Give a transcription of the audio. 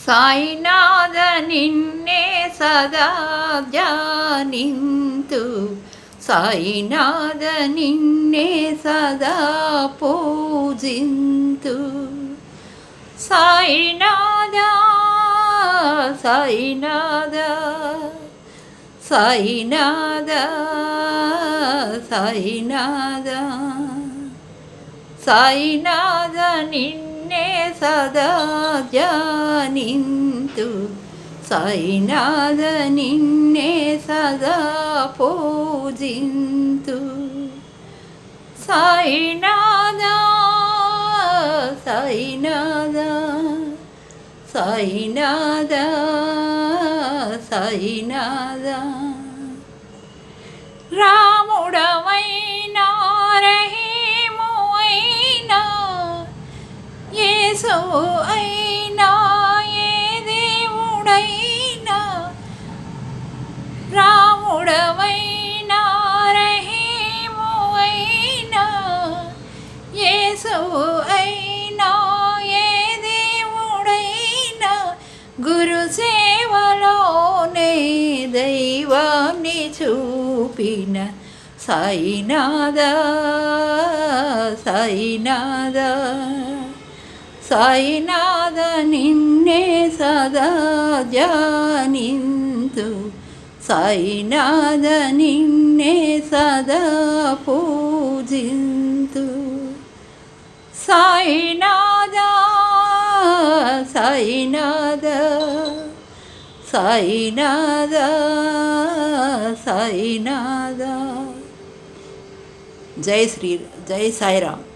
సాయినాథ నిన్నే సదా ధ్యానింతు, సాయినాథ నిన్నే సదా పూజింతు. సాయినాథ సాయినాథ సాయినాథ సాయినాథ సాయినాథ నిన్నే సదా ధ్యానింతు, సాయినాథ నిన్నే సదా పూజింతు. సాయినాథ సాయినాథ సాయినాథ సాయినాథ రాముడవైనా రహీము అయినా యేసువు అయినా ఏ దేవుడైనా, రాముడవైనా రహీము అయినా యేసువు అయినా ఏ దేవుడైనా, గురు సేవలోనే దైవాన్ని చూపిన సాయినాథ సాయినాథ సాయినాథ నిన్నే సదా ధ్యానింతు, సాయినాథ నిన్నే సదా పూజింతు. సాయినాథ సాయినాథ సాయినాథ సాయినాథ. జై సాయిరామ్.